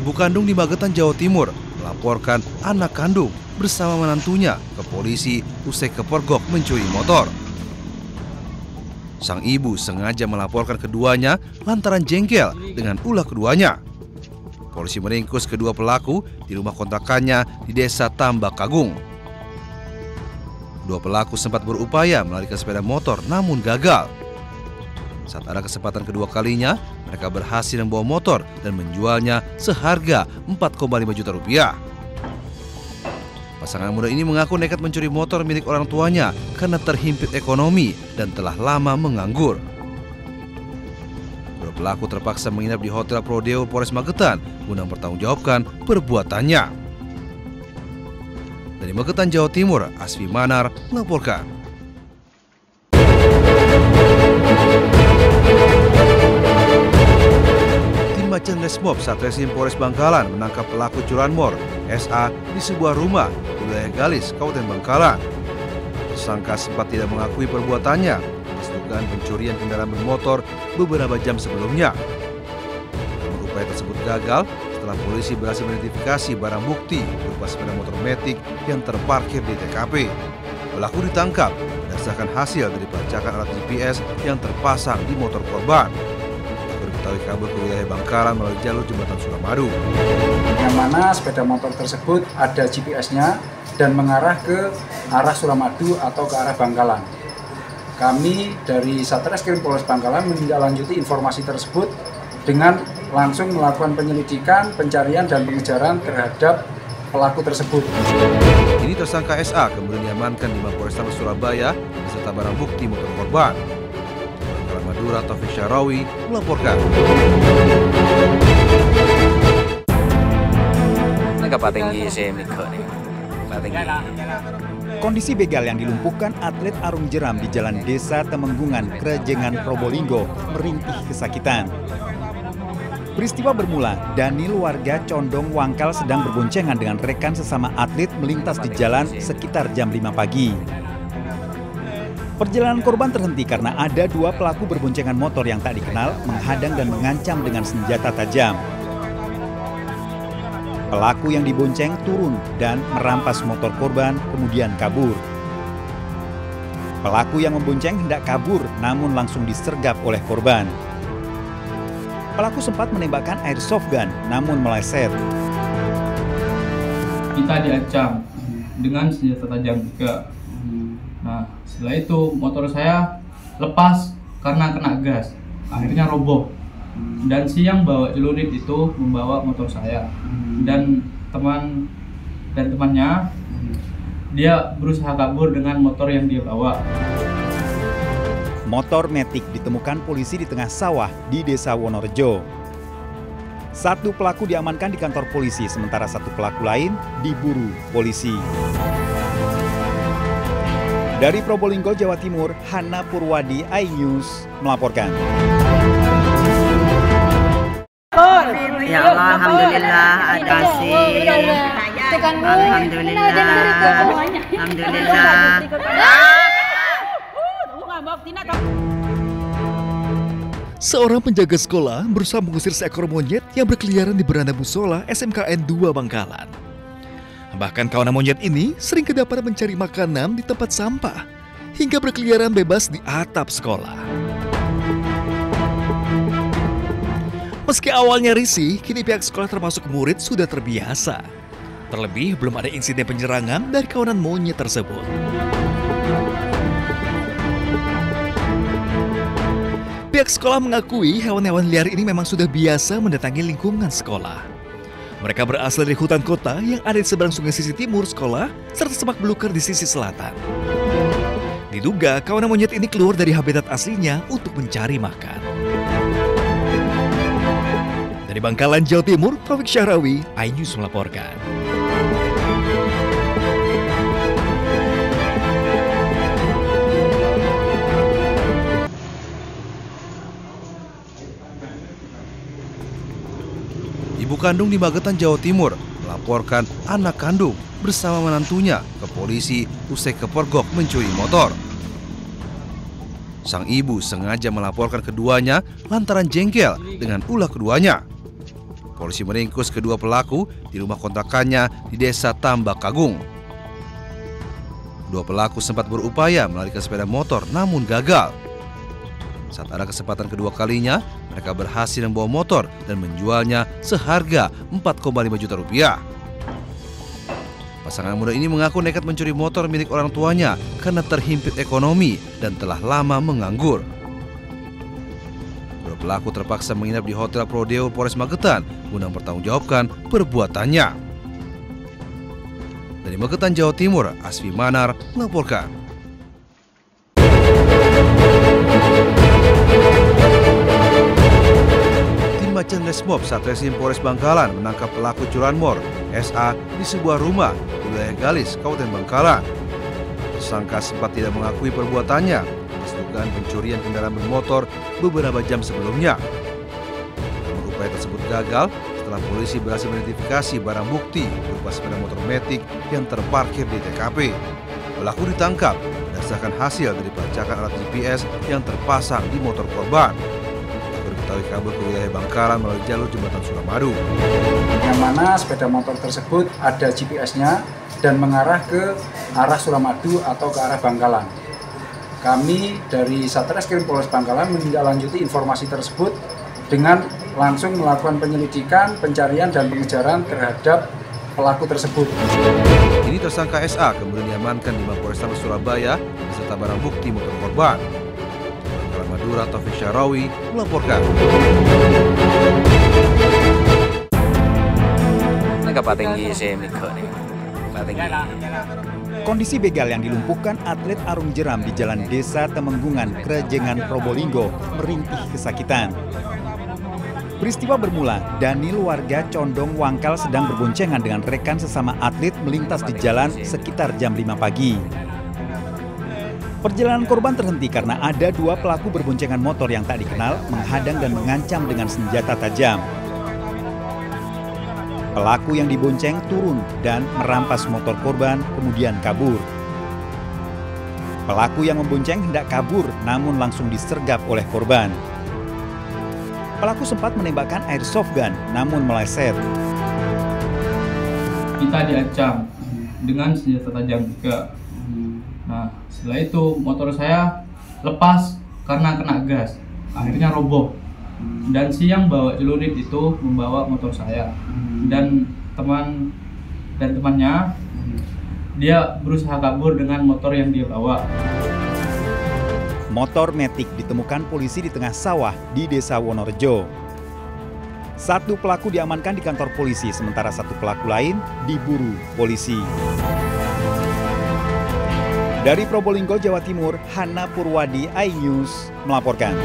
Ibu kandung di Magetan, Jawa Timur melaporkan anak kandung bersama menantunya ke polisi usai kepergok mencuri motor. Sang ibu sengaja melaporkan keduanya lantaran jengkel dengan ulah keduanya. Polisi meringkus kedua pelaku di rumah kontrakannya di Desa Tambak Kagung. Dua pelaku sempat berupaya melarikan sepeda motor namun gagal. Saat ada kesempatan kedua kalinya, mereka berhasil membawa motor dan menjualnya seharga 4,5 juta rupiah. Pasangan muda ini mengaku nekat mencuri motor milik orang tuanya karena terhimpit ekonomi dan telah lama menganggur. Kedua pelaku terpaksa menginap di Hotel Prodeo Polres Magetan guna mempertanggungjawabkan perbuatannya. Dari Magetan, Jawa Timur, Asfi Manar melaporkan. Tim Macan Resmob Satreskrim Polres Bangkalan menangkap pelaku curanmor SA di sebuah rumah di wilayah Galis, Kabupaten Bangkalan. Tersangka sempat tidak mengakui perbuatannya atas dugaan pencurian kendaraan bermotor beberapa jam sebelumnya. Namun upaya tersebut gagal setelah polisi berhasil mengidentifikasi barang bukti berupa sepeda motor Matic yang terparkir di TKP. Pelaku ditangkap berdasarkan hasil dari pelacakan alat GPS yang terpasang di motor korban. Diketahui kabur ke wilayah Bangkalan melalui jalur jembatan Suramadu. Yang mana sepeda motor tersebut ada GPS-nya dan mengarah ke arah Suramadu atau ke arah Bangkalan. Kami dari Satreskrim Polres Bangkalan menindaklanjuti informasi tersebut dengan langsung melakukan penyelidikan, pencarian dan pengejaran terhadap pelaku tersebut. Ini tersangka SA kemudian diamankan di Mapolrestabes Surabaya beserta barang bukti motor korban. Madura Taufik Syarawi melaporkan. Kondisi begal yang dilumpuhkan atlet arung jeram di Jalan Desa Temenggungan, Krejengan, Probolinggo merintih kesakitan. Peristiwa bermula, Daniel warga Condong Wangkal sedang berboncengan dengan rekan sesama atlet melintas di jalan sekitar jam 5 pagi. Perjalanan korban terhenti karena ada dua pelaku berboncengan motor yang tak dikenal menghadang dan mengancam dengan senjata tajam. Pelaku yang dibonceng turun dan merampas motor korban kemudian kabur. Pelaku yang membonceng hendak kabur namun langsung disergap oleh korban. Pelaku sempat menembakkan airsoft gun namun meleset. Kita diancam dengan senjata tajam juga. Nah, setelah itu motor saya lepas karena kena gas, akhirnya roboh. Dan si yang bawa celurit itu membawa motor saya dan temannya dia berusaha kabur dengan motor yang dia bawa. Motor Matic ditemukan polisi di tengah sawah di Desa Wonorejo. Satu pelaku diamankan di kantor polisi, sementara satu pelaku lain diburu polisi. Dari Probolinggo, Jawa Timur, Hana Purwadi, iNews melaporkan. Ya Allah, alhamdulillah ada sih. Alhamdulillah. Seorang penjaga sekolah berusaha mengusir seekor monyet yang berkeliaran di beranda musola SMKN 2 Bangkalan. Bahkan kawanan monyet ini sering kedapatan mencari makanan di tempat sampah hingga berkeliaran bebas di atap sekolah. Meski awalnya risih, kini pihak sekolah termasuk murid sudah terbiasa. Terlebih belum ada insiden penyerangan dari kawanan monyet tersebut. Pihak sekolah mengakui hewan-hewan liar ini memang sudah biasa mendatangi lingkungan sekolah. Mereka berasal dari hutan kota yang ada di seberang sungai sisi timur sekolah, serta semak belukar di sisi selatan. Diduga kawanan monyet ini keluar dari habitat aslinya untuk mencari makan. Dari Bangkalan, Jawa Timur, Taufik Syarawi, iNews melaporkan. Ibu kandung di Magetan, Jawa Timur melaporkan anak kandung bersama menantunya ke polisi usai kepergok mencuri motor. Sang ibu sengaja melaporkan keduanya lantaran jengkel dengan ulah keduanya. Polisi meringkus kedua pelaku di rumah kontrakannya di Desa Tambakagung. Kedua pelaku sempat berupaya melarikan sepeda motor namun gagal. Saat ada kesempatan kedua kalinya, mereka berhasil membawa motor dan menjualnya seharga 4,5 juta rupiah. Pasangan muda ini mengaku nekat mencuri motor milik orang tuanya karena terhimpit ekonomi dan telah lama menganggur. Kedua pelaku terpaksa menginap di Hotel Prodeo Polres Magetan guna mempertanggungjawabkan perbuatannya. Dari Magetan, Jawa Timur, Asfi Manar melaporkan. Tim Macan Resmob Satreskrim Polres Bangkalan menangkap pelaku curanmor SA di sebuah rumah di wilayah Galis, Kabupaten Bangkalan. Tersangka sempat tidak mengakui perbuatannya atas dugaan pencurian kendaraan bermotor beberapa jam sebelumnya. Namun upaya tersebut gagal setelah polisi berhasil mengidentifikasi barang bukti berupa sepeda motor Matic yang terparkir di TKP. Pelaku ditangkap berdasarkan hasil dari pelacakan alat GPS yang terpasang di motor korban. Pelaku diketahui kabur ke wilayah Bangkalan melalui jalur jembatan Suramadu. Yang mana sepeda motor tersebut ada GPS-nya dan mengarah ke arah Suramadu atau ke arah Bangkalan. Kami dari Satreskrim Polres Bangkalan menindaklanjuti informasi tersebut dengan langsung melakukan penyelidikan, pencarian, dan pengejaran terhadap pelaku tersebut. Kini tersangka SA kemudian diamankan di Mapolrestabes Surabaya beserta barang bukti motor korban. Bangkalan Madura, Taufik Syarawi melaporkan. Kondisi begal yang dilumpuhkan atlet arung jeram di Jalan Desa Temenggungan, Krejengan, Probolinggo merintih kesakitan. Peristiwa bermula, Daniel warga Condong Wangkal sedang berboncengan dengan rekan sesama atlet melintas di jalan sekitar jam 5 pagi. Perjalanan korban terhenti karena ada dua pelaku berboncengan motor yang tak dikenal menghadang dan mengancam dengan senjata tajam. Pelaku yang dibonceng turun dan merampas motor korban kemudian kabur. Pelaku yang membonceng hendak kabur namun langsung disergap oleh korban. Pelaku sempat menembakkan airsoft gun namun meleset. Kita diancam dengan senjata tajam juga. Nah, setelah itu motor saya lepas karena kena gas. Akhirnya roboh. Dan si yang bawa celurit itu membawa motor saya. Dan temannya dia berusaha kabur dengan motor yang dia bawa. Motor Matic ditemukan polisi di tengah sawah di Desa Wonorejo. Satu pelaku diamankan di kantor polisi, sementara satu pelaku lain diburu polisi. Dari Probolinggo, Jawa Timur, Hana Purwadi, iNews melaporkan.